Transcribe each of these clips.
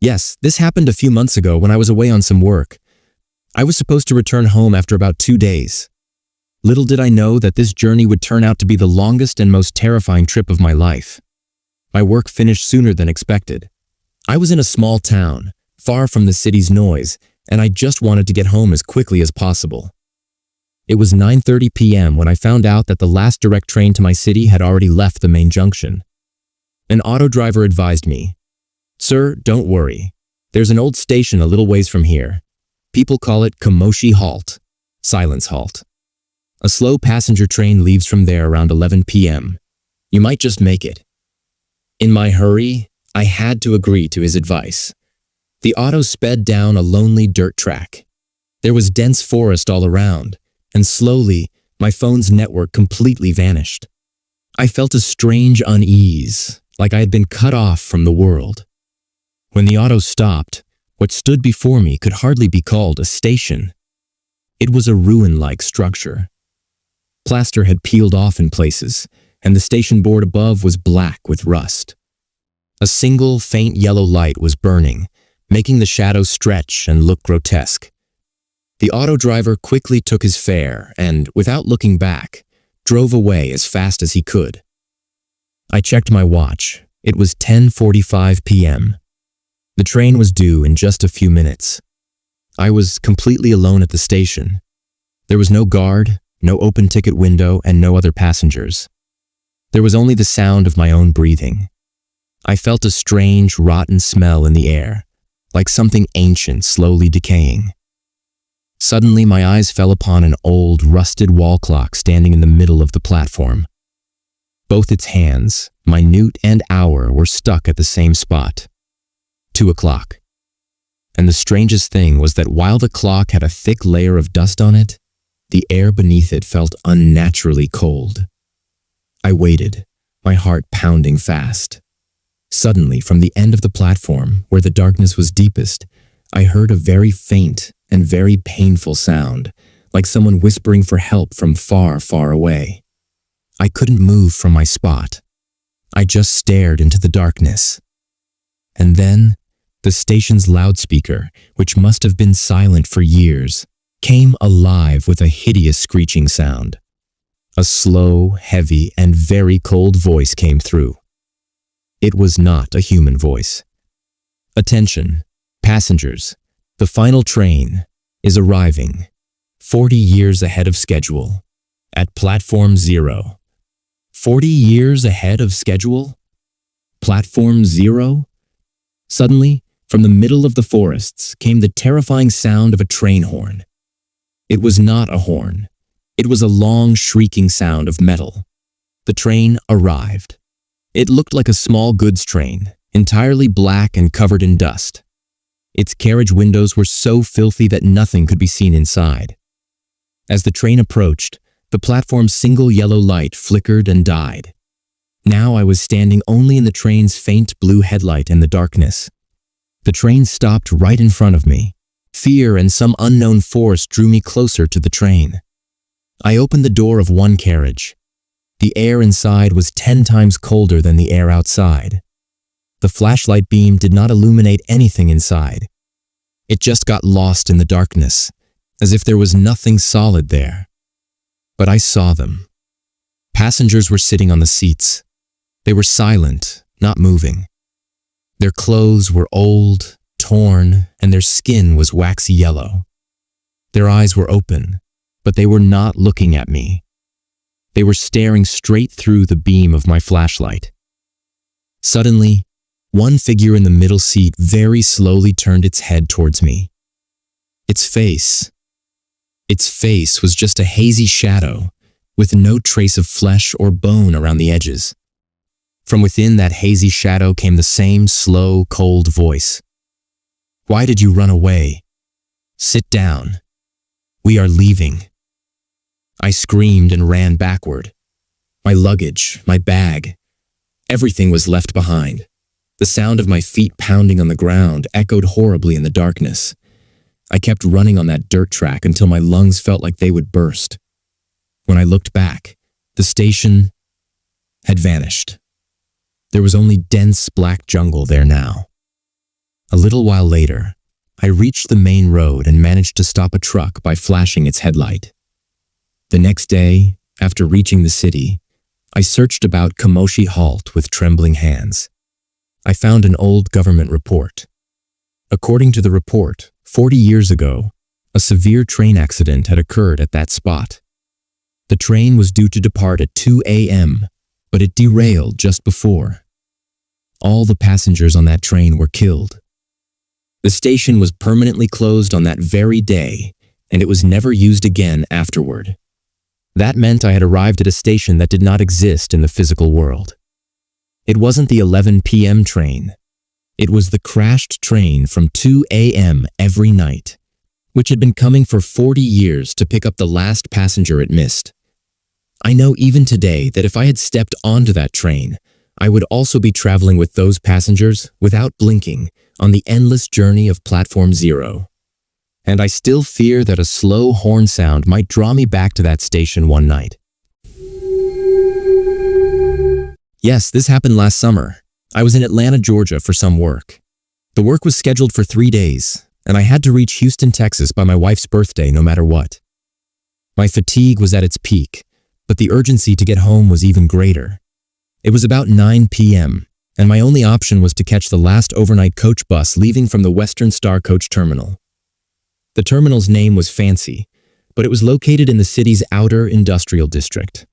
Yes, this happened a few months ago when I was away on some work. I was supposed to return home after about 2 days. Little did I know that this journey would turn out to be the longest and most terrifying trip of my life. My work finished sooner than expected. I was in a small town, far from the city's noise, and I just wanted to get home as quickly as possible. It was 9:30 p.m. when I found out that the last direct train to my city had already left the main junction. An auto driver advised me, "Sir, don't worry. There's an old station a little ways from here. People call it Kamoshi Halt, Silence Halt. A slow passenger train leaves from there around 11 p.m. You might just make it." In my hurry, I had to agree to his advice. The auto sped down a lonely dirt track. There was dense forest all around, and slowly, my phone's network completely vanished. I felt a strange unease, like I had been cut off from the world. When the auto stopped, what stood before me could hardly be called a station. It was a ruin-like structure. Plaster had peeled off in places, and the station board above was black with rust. A single faint yellow light was burning, making the shadows stretch and look grotesque. The auto driver quickly took his fare and, without looking back, drove away as fast as he could. I checked my watch. It was 10:45 p.m. The train was due in just a few minutes. I was completely alone at the station. There was no guard, no open ticket window, and no other passengers. There was only the sound of my own breathing. I felt a strange, rotten smell in the air, like something ancient slowly decaying. Suddenly, my eyes fell upon an old, rusted wall clock standing in the middle of the platform. Both its hands, minute and hour, were stuck at the same spot. 2 o'clock. And the strangest thing was that while the clock had a thick layer of dust on it, the air beneath it felt unnaturally cold. I waited, my heart pounding fast. Suddenly, from the end of the platform, where the darkness was deepest, I heard a very faint and very painful sound, like someone whispering for help from far, far away. I couldn't move from my spot. I just stared into the darkness. And then, the station's loudspeaker, which must have been silent for years, came alive with a hideous screeching sound. A slow, heavy, and very cold voice came through. It was not a human voice. "Attention, passengers, the final train is arriving, 40 years ahead of schedule, at Platform 0. 40 years ahead of schedule? Platform 0? Suddenly, from the middle of the forests came the terrifying sound of a train horn. It was not a horn. It was a long, shrieking sound of metal. The train arrived. It looked like a small goods train, entirely black and covered in dust. Its carriage windows were so filthy that nothing could be seen inside. As the train approached, the platform's single yellow light flickered and died. Now I was standing only in the train's faint blue headlight in the darkness. The train stopped right in front of me. Fear and some unknown force drew me closer to the train. I opened the door of one carriage. The air inside was 10 times colder than the air outside. The flashlight beam did not illuminate anything inside. It just got lost in the darkness, as if there was nothing solid there. But I saw them. Passengers were sitting on the seats. They were silent, not moving. Their clothes were old, torn, and their skin was waxy yellow. Their eyes were open, but they were not looking at me. They were staring straight through the beam of my flashlight. Suddenly, one figure in the middle seat very slowly turned its head towards me. Its face was just a hazy shadow, with no trace of flesh or bone around the edges. From within that hazy shadow came the same slow, cold voice. "Why did you run away? Sit down. We are leaving." I screamed and ran backward. My luggage, my bag, everything was left behind. The sound of my feet pounding on the ground echoed horribly in the darkness. I kept running on that dirt track until my lungs felt like they would burst. When I looked back, the station had vanished. There was only dense black jungle there now. A little while later, I reached the main road and managed to stop a truck by flashing its headlight. The next day, after reaching the city, I searched about Kamoshi Halt with trembling hands. I found an old government report. According to the report, 40 years ago, a severe train accident had occurred at that spot. The train was due to depart at 2 a.m., but it derailed just before. All the passengers on that train were killed. The station was permanently closed on that very day, and it was never used again afterward. That meant I had arrived at a station that did not exist in the physical world. It wasn't the 11 p.m. train. It was the crashed train from 2 a.m. every night, which had been coming for 40 years to pick up the last passenger it missed. I know even today that if I had stepped onto that train, I would also be traveling with those passengers without blinking on the endless journey of Platform Zero. And I still fear that a slow horn sound might draw me back to that station one night. Yes, this happened last summer. I was in Atlanta, Georgia for some work. The work was scheduled for 3 days, and I had to reach Houston, Texas by my wife's birthday no matter what. My fatigue was at its peak, but the urgency to get home was even greater. It was about 9 p.m., and my only option was to catch the last overnight coach bus leaving from the Western Star Coach Terminal. The terminal's name was fancy, but it was located in the city's outer industrial district.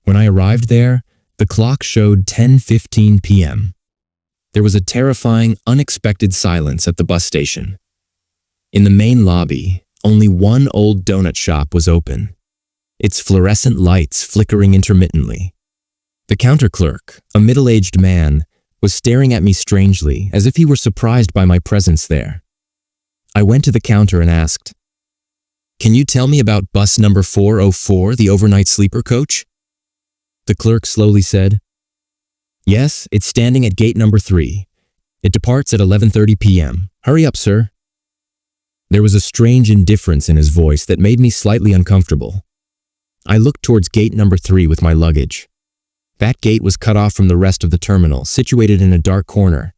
When I arrived there, the clock showed 10:15 p.m. There was a terrifying, unexpected silence at the bus station. In the main lobby, only one old donut shop was open, its fluorescent lights flickering intermittently. The counter clerk, a middle-aged man, was staring at me strangely, as if he were surprised by my presence there. I went to the counter and asked, "Can you tell me about bus number 404, the overnight sleeper coach?" The clerk slowly said, "Yes, it's standing at gate number 3. It departs at 11:30 p.m. Hurry up, sir." There was a strange indifference in his voice that made me slightly uncomfortable. I looked towards gate number 3 with my luggage. That gate was cut off from the rest of the terminal, situated in a dark corner.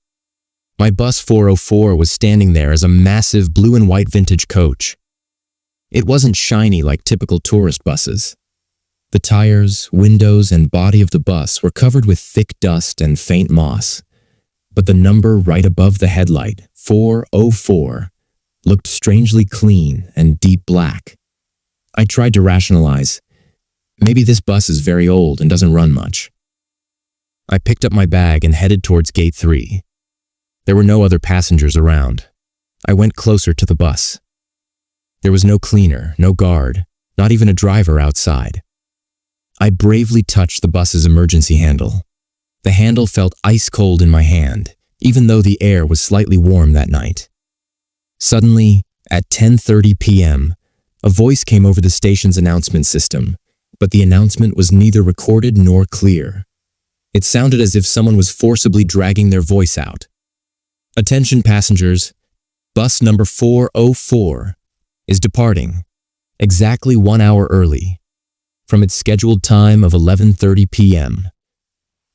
My bus 404 was standing there as a massive blue and white vintage coach. It wasn't shiny like typical tourist buses. The tires, windows, and body of the bus were covered with thick dust and faint moss, but the number right above the headlight, 404, looked strangely clean and deep black. I tried to rationalize. Maybe this bus is very old and doesn't run much. I picked up my bag and headed towards gate 3. There were no other passengers around. I went closer to the bus. There was no cleaner, no guard, not even a driver outside. I bravely touched the bus's emergency handle. The handle felt ice cold in my hand, even though the air was slightly warm that night. Suddenly, at 10:30 p.m., a voice came over the station's announcement system, but the announcement was neither recorded nor clear. It sounded as if someone was forcibly dragging their voice out. "Attention passengers, bus number 404 is departing, exactly 1 hour early, from its scheduled time of 11:30 p.m.,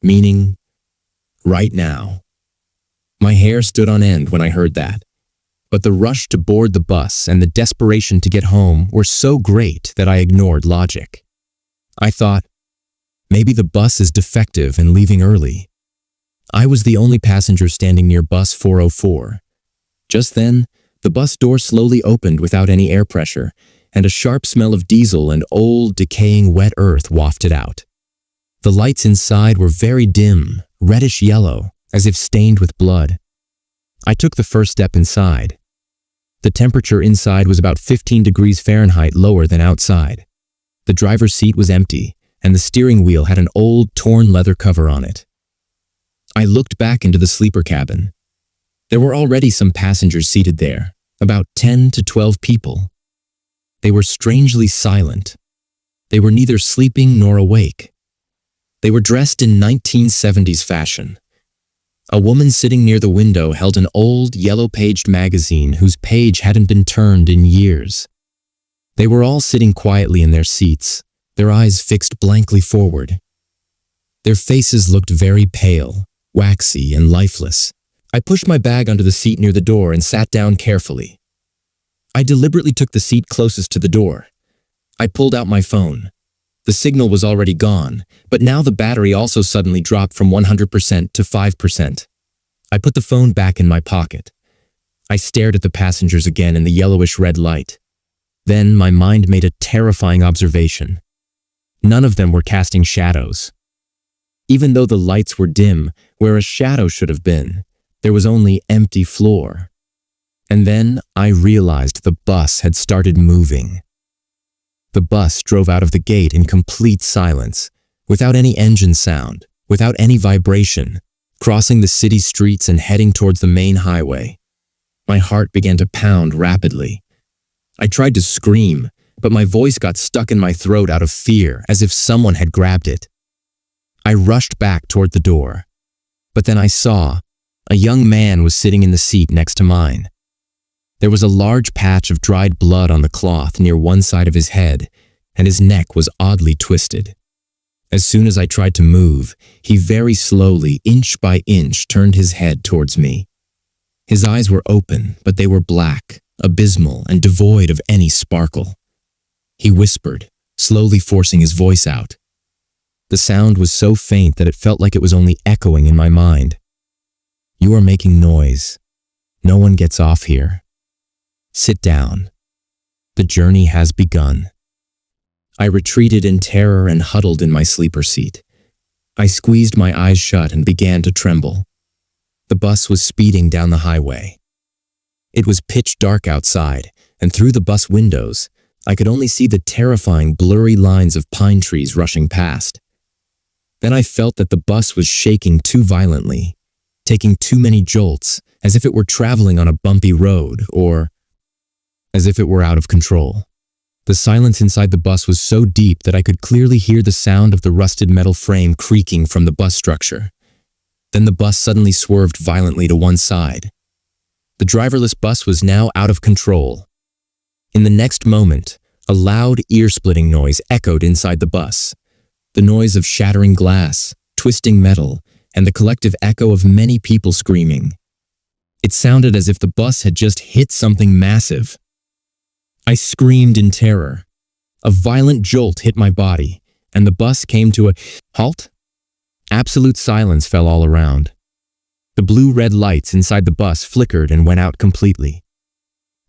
meaning right now." My hair stood on end when I heard that, but the rush to board the bus and the desperation to get home were so great that I ignored logic. I thought, maybe the bus is defective and leaving early. I was the only passenger standing near bus 404. Just then, the bus door slowly opened without any air pressure, and a sharp smell of diesel and old, decaying wet earth wafted out. The lights inside were very dim, reddish-yellow, as if stained with blood. I took the first step inside. The temperature inside was about 15 degrees Fahrenheit lower than outside. The driver's seat was empty, and the steering wheel had an old, torn leather cover on it. I looked back into the sleeper cabin. There were already some passengers seated there, about 10 to 12 people. They were strangely silent. They were neither sleeping nor awake. They were dressed in 1970s fashion. A woman sitting near the window held an old, yellow-paged magazine whose page hadn't been turned in years. They were all sitting quietly in their seats, their eyes fixed blankly forward. Their faces looked very pale, waxy, and lifeless, I pushed my bag under the seat near the door and sat down carefully. I deliberately took the seat closest to the door. I pulled out my phone. The signal was already gone, but now the battery also suddenly dropped from 100% to 5%. I put the phone back in my pocket. I stared at the passengers again in the yellowish red light. Then my mind made a terrifying observation. None of them were casting shadows. Even though the lights were dim, where a shadow should have been, there was only empty floor. And then I realized the bus had started moving. The bus drove out of the gate in complete silence, without any engine sound, without any vibration, crossing the city streets and heading towards the main highway. My heart began to pound rapidly. I tried to scream, but my voice got stuck in my throat out of fear, as if someone had grabbed it. I rushed back toward the door, but then I saw a young man was sitting in the seat next to mine. There was a large patch of dried blood on the cloth near one side of his head, and his neck was oddly twisted. As soon as I tried to move, he very slowly, inch by inch, turned his head towards me. His eyes were open, but they were black, abysmal, and devoid of any sparkle. He whispered, slowly forcing his voice out. The sound was so faint that it felt like it was only echoing in my mind. "You are making noise. No one gets off here. Sit down. The journey has begun." I retreated in terror and huddled in my sleeper seat. I squeezed my eyes shut and began to tremble. The bus was speeding down the highway. It was pitch dark outside, and through the bus windows, I could only see the terrifying, blurry lines of pine trees rushing past. Then I felt that the bus was shaking too violently, taking too many jolts, as if it were traveling on a bumpy road, or as if it were out of control. The silence inside the bus was so deep that I could clearly hear the sound of the rusted metal frame creaking from the bus structure. Then the bus suddenly swerved violently to one side. The driverless bus was now out of control. In the next moment, a loud, ear-splitting noise echoed inside the bus. The noise of shattering glass, twisting metal, and the collective echo of many people screaming. It sounded as if the bus had just hit something massive. I screamed in terror. A violent jolt hit my body, and the bus came to a halt. Absolute silence fell all around. The blue-red lights inside the bus flickered and went out completely.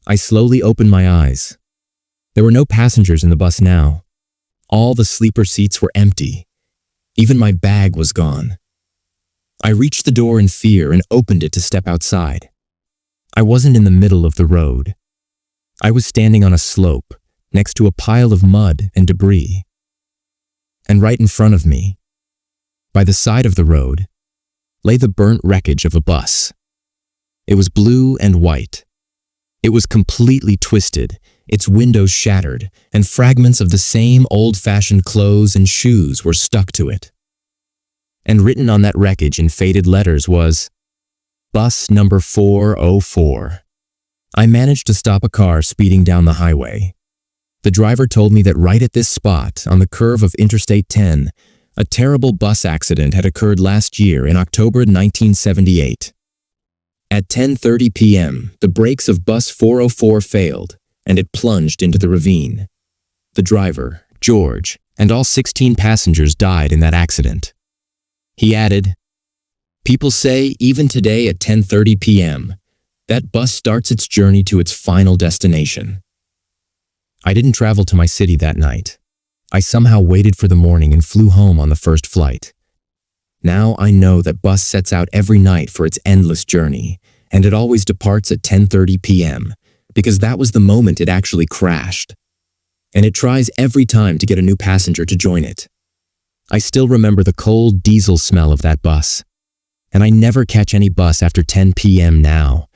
I slowly opened my eyes. There were no passengers in the bus now. All the sleeper seats were empty. Even my bag was gone. I reached the door in fear and opened it to step outside. I wasn't in the middle of the road. I was standing on a slope, next to a pile of mud and debris. And right in front of me, by the side of the road, lay the burnt wreckage of a bus. It was blue and white. It was completely twisted, its windows shattered, and fragments of the same old-fashioned clothes and shoes were stuck to it. And written on that wreckage in faded letters was, "Bus number 404. I managed to stop a car speeding down the highway. The driver told me that right at this spot, on the curve of Interstate 10, a terrible bus accident had occurred last year in October 1978. At 10:30 p.m., the brakes of bus 404 failed, and it plunged into the ravine. The driver, George, and all 16 passengers died in that accident." He added, "People say even today at 10:30 p.m., that bus starts its journey to its final destination." I didn't travel to my city that night. I somehow waited for the morning and flew home on the first flight. Now I know that bus sets out every night for its endless journey, and it always departs at 10:30 p.m., because that was the moment it actually crashed. And it tries every time to get a new passenger to join it. I still remember the cold diesel smell of that bus. And I never catch any bus after 10 p.m. now,